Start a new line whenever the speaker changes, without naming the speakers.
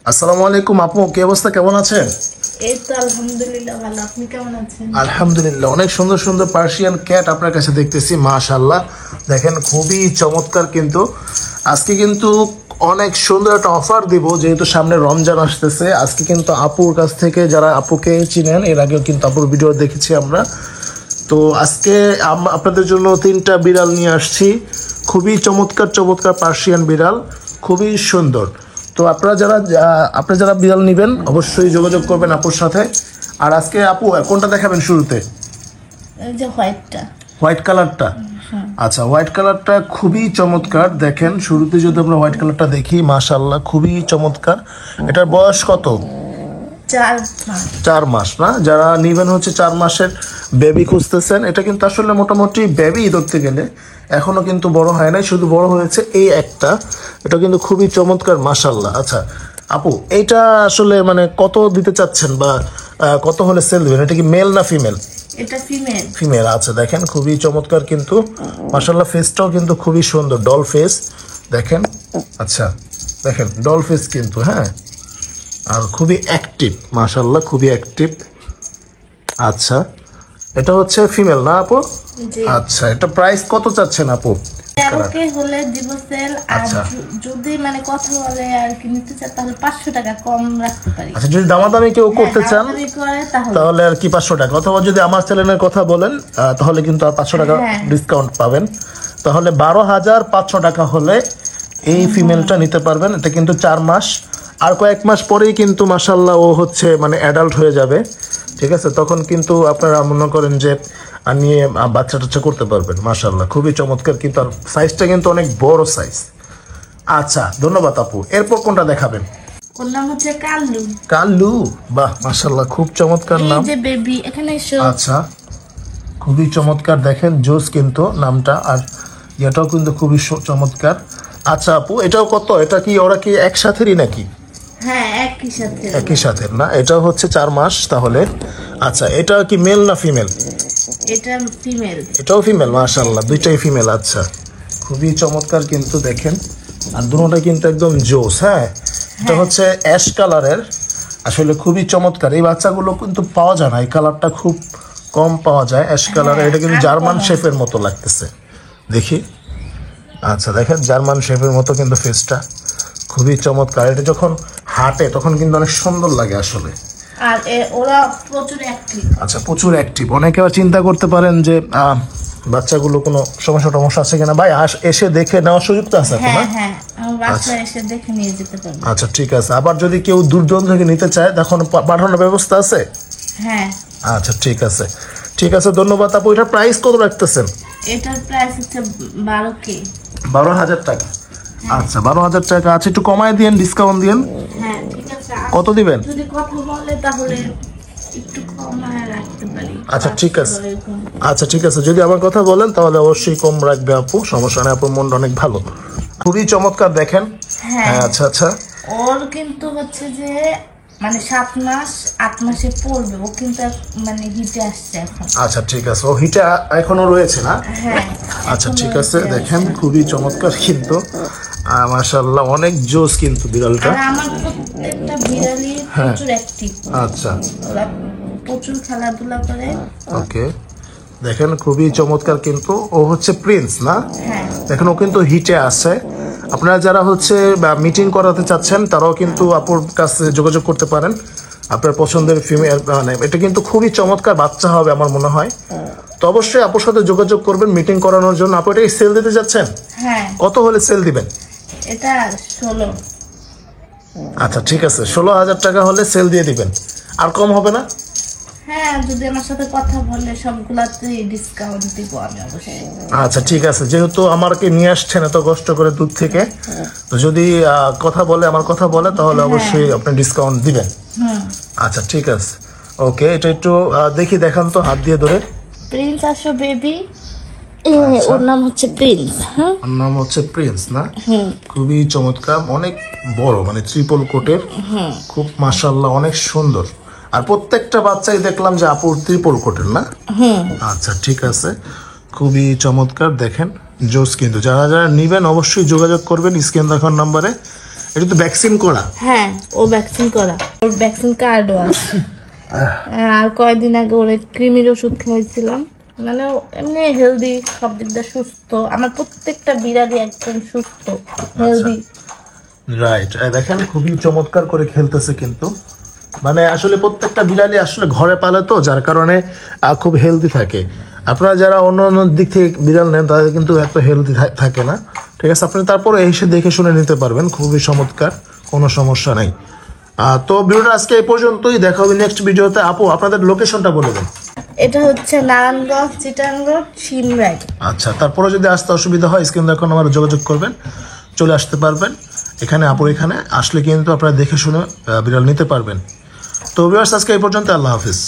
আসসালামু আলাইকুম আপু, কি অবস্থা, কেমন আছেন?
এই তো আলহামদুলিল্লাহ ভালো। আপনি কেমন আছেন?
আলহামদুলিল্লাহ, অনেক সুন্দর সুন্দর পার্সিয়ান ক্যাট আপনার কাছে দেখতেছি, মাশাআল্লাহ। দেখেন খুবই চমৎকার। কিন্তু আজকে কিন্তু অনেক সুন্দর একটা অফার দিব, যেহেতু সামনে রমজান আসতেছে। আজকে কিন্তু আপুর কাছ থেকে, যারা আপুকে চিনেন, এর আগেও কিন্তু আপুর ভিডিও দেখেছি আমরা। তো আজকে আপনাদের জন্য 3টা বিড়াল নিয়ে আসছি, খুবই চমৎকার চমৎকার পার্সিয়ান বিড়াল, খুবই সুন্দর। তো আপনারা যারা বিড়াল নেবেন অবশ্যই যোগাযোগ করবেন আপুর সাথে। আর আজকে আপু কোনটা দেখাবেন শুরুতে?
এই যে হোয়াইটটা।
হোয়াইট কালারটা? আচ্ছা, হোয়াইট কালারটা খুবই চমৎকার। দেখেন শুরুতে যদি আমরা হোয়াইট কালারটা দেখি, মাশাআল্লাহ খুবই চমৎকার। এটার বয়স কত? 4 মাস না? যারা নিবেন হচ্ছে 4 মাসের বেবি খুঁজতেছেন, এটা কিন্তু আসলে মোটামুটি বেবি ধরতে গেলে এখনো কিন্তু বড় হয় নাই, শুধু বড় হয়েছে এই একটা। এটা কিন্তু খুবই চমৎকার, মাশাআল্লাহ। আচ্ছা আপু, এইটা আসলে মানে কত দিতে চাচ্ছেন, বা কত হলে সেল দিবেন? এটা কি মেল না ফিমেল?
এটা ফিমেল।
ফিমেল। আচ্ছা, দেখেন খুবই চমৎকার কিন্তু, মাশাআল্লাহ। ফেসটাও কিন্তু খুবই সুন্দর, ডল ফেস দেখেন। আচ্ছা দেখেন ডল ফেস কিন্তু, হ্যাঁ। আর খুবই অ্যাক্টিভ, মাশাআল্লাহ খুবই অ্যাক্টিভ। আচ্ছা, এটা হচ্ছে ফিমেল না আপু?
জি।
আচ্ছা, এটা প্রাইস কত চাচ্ছেন আপু?
ওকে হলে দিব সেল। আর
আচ্ছা।
যদি মানে কথা বলে আর কি নিতে চায় তাহলে 500 টাকা কম রাখতে পারি।
আচ্ছা, যদি দামাদামি কেউ করতে চান
দামাদামি করে তাহলে
তাহলে আর কি 500 টাকা, অথবা যদি আমার চ্যানেলের কথা বলেন তাহলে কিন্তু আর 500 টাকা
হ্যাঁ।
ডিসকাউন্ট পাবেন। তাহলে 12,500 টাকা হলে এই ফিমেলটা নিতে পারবেন। এটা কিন্তু 4 মাস, আর কয়েক মাস পরেই কিন্তু মাশাআল্লাহ ও হচ্ছে মানে অ্যাডাল্ট হয়ে যাবে, ঠিক আছে? তখন কিন্তু আপনারা মনে করেন যে নিয়ে বাচ্চা টাচ্চা করতে পারবেন। মাশাআল্লাহ খুবই চমৎকার কিন্তু, আর সাইজটা কিন্তু অনেক বড় সাইজ। আচ্ছা, ধন্যবাদ আপু। এরপর কোনটা দেখাবেন?
ওর নাম হচ্ছে কাল্লু।
কাল্লু, বাহ মাশাআল্লাহ খুব চমৎকার
এই
নাম।
যে বেবি এখানে এসো।
আচ্ছা, খুবই চমৎকার, দেখেন জোস কিন্তু নামটা, আর এটাও কিন্তু খুবই চমৎকার। আচ্ছা আপু, এটাও কত? এটা কি ওরা কি একসাথেরই নাকি?
হ্যাঁ, একই সাথে।
একই সাথে না? এটাও হচ্ছে 4 মাস তাহলে। আচ্ছা, এটা কি মেল না ফিমেল?
এটা ফিমেল।
এটাও ফিমেল, মাশাআল্লাহ দুইটাই ফিমেল। আচ্ছা, খুবই চমৎকার কিন্তু দেখেন, আর দুটোটা কিন্তু একদম জোস। হ্যাঁ, এটা হচ্ছে অ্যাশ কালারের, আসলে খুবই চমৎকার। এই বাচ্চাগুলো কিন্তু পাওয়া যায় না, এই কালারটা খুব কম পাওয়া যায় অ্যাশ কালারের। এটা কিন্তু জার্মান শেফের মতো লাগতেছে, দেখি। আচ্ছা দেখেন, জার্মান শেফের মতো কিন্তু ফেসটা, খুবই চমৎকার। এটা যখন হাঁটে তখন কিন্তু অনেক সুন্দর লাগে আসলে।
আর ওরা প্রচুর অ্যাক্টিভ।
আচ্ছা, প্রচুর অ্যাক্টিভ। অনেকে আবার চিন্তা করতে পারেন যে বাচ্চাগুলো কোনো সমস্যা আছে কিনা। ভাই এসে দেখে নেওয়ার সুযোগ তো আছে তো না?
হ্যাঁ হ্যাঁ, আমার বাচ্চা এসে দেখে নিয়ে যেতে পারবে।
আচ্ছা ঠিক আছে। আবার যদি কেউ দূর দূরান্ত থেকে নিতে চায় তখন পাঠানোর ব্যবস্থা আছে?
হ্যাঁ।
আচ্ছা ঠিক আছে, ঠিক আছে, ধন্যবাদ আপু। এটার প্রাইস কত রাখতেছেন?
এটার প্রাইস হচ্ছে 12K।
12,000 টাকা? আচ্ছা, 12,000 টাকা। আচ্ছা, একটু কমায় দিয়েন, ডিসকাউন্ট দিয়েন।
হ্যাঁ ঠিক আছে।
কত দিবেন?
যদি কথা বলে তাহলে একটু কমায় রাখতে পারি।
আচ্ছা ঠিক আছে, আচ্ছা ঠিক আছে, যদি আমার কথা বলেন তাহলে অবশ্যই কম রাখবে আপু, সমস্যা নেই। আপুর মনটা অনেক ভালো, খুবই চমৎকার দেখেন। হ্যাঁ আচ্ছা আচ্ছা।
ওর কিন্তু হচ্ছে যে মানে 7 মাস 8 মাসে পড়বে। ও কিন্তু মানে হিটে আসছে এখন।
আচ্ছা ঠিক আছে, ও হিটে এখনো রয়েছে না?
হ্যাঁ।
আচ্ছা ঠিক আছে, দেখেন খুবই চমৎকার কিন্তু, মাশাআল্লাহ অনেক জোস কিন্তু বিড়ালটা।
আর আমার প্রত্যেকটা বিড়ালই প্রচুর অ্যাক্টিভ।
আচ্ছা,
ওরা প্রচুর খেলাধুলা করে।
ওকে, দেখেন খুবই চমৎকার কিন্তু। ও হচ্ছে প্রিন্স না?
হ্যাঁ।
দেখেন ও কিন্তু হিটে আছে। আপনারা যারা হচ্ছে মিটিং করাতে চাচ্ছেন তারাও কিন্তু আপুর কাছে যোগাযোগ করতে পারেন, আপনার পছন্দের ফিমেল। মানে এটা কিন্তু খুবই চমৎকার বাচ্চা হবে আমার মনে হয়। তো অবশ্যই আপুর সাথে যোগাযোগ করবেন মিটিং করানোর জন্য। আপু এটা সেল দিতে যাচ্ছেন?
হ্যাঁ।
কত হলে সেল দিবেন?
এটা 16।
আচ্ছা ঠিক আছে, 16,000 টাকা হলে সেল দিয়ে দিবেন, আর কম হবে না?
হ্যাঁ, যদি আমার সাথে কথা বলে সবগুলাতেই ডিসকাউন্ট দিব আমি অবশ্যই।
আচ্ছা ঠিক আছে, যেহেতু আমাকে নিয়ে আসছেন এত কষ্ট করে দূর থেকে, তো যদি কথা বলে, আমার কথা বলে, তাহলে অবশ্যই আপনি ডিসকাউন্ট দিবেন। আচ্ছা ঠিক আছে, ওকে। এটা একটু দেখি, দেখান তো হাত দিয়ে ধরে।
প্রিন্স আসো বেবি। ওর নাম হচ্ছে প্রিন্স। হ্যাঁ,
ওর নাম হচ্ছে প্রিন্স না? খুবই চমৎকার, অনেক বড়, মানে ট্রিপল কোটের, খুব মাশাআল্লাহ অনেক সুন্দর। আর প্রত্যেকটা বাচ্চাই দেখলাম যে আপুর ট্রিপল কোটের না? আচ্ছা ঠিক আছে, খুবই চমৎকার দেখেন, জোস কিন্তু। যারা যারা নিবেন অবশ্যই যোগাযোগ করবেন স্ক্রিন দেখার নাম্বারে। এটা তো ভ্যাকসিন করা।
হ্যাঁ, ও ভ্যাকসিন করা, ওর ভ্যাকসিন কার্ডও আছে। আর কয়েকদিন আগে ওর কৃমির ওষুধ খাওয়াইছিলাম। মানে ও এমনি হেলদি, সব দিক দিয়ে সুস্থ। আমার প্রত্যেকটা বিড়ালই একদম সুস্থ, হেলদি।
রাইট, দেখেন খুবই চমৎকার করে খেলতেছে কিন্তু। মানে আসলে প্রত্যেকটা বিড়ালই আসলে ঘরে পালে তো, যার কারণে খুব হেলদি থাকে। আপনারা যারা অন্য অন্য দিক থেকে বিড়াল নেন তাদের কিন্তু এত হেলদি থাকে না। ঠিক আছে, আপনি তারপরে এসে দেখে শুনে নিতে পারবেন, খুবই চমৎকার, কোনো সমস্যা নাই। তো ভিডিওটা আজকে এই পর্যন্তই, দেখা হবে নেক্সট ভিডিওতে। আপু আপনাদের লোকেশনটা বলে দেন।
এটা হচ্ছে নারায়ণগঞ্জ চিটাং রোড, সিমরাই।
আচ্ছা, তারপরে যদি আসতে অসুবিধা হয় স্ক্রিন এখন আমার যোগাযোগ করবেন, চলে আসতে পারবেন এখানে। আপুর এখানে আসলে কিন্তু আপনারা দেখে শুনে বিড়াল নিতে পারবেন। তো ভিউয়ার্স, আজকে এই পর্যন্ত, আল্লাহ হাফিজ।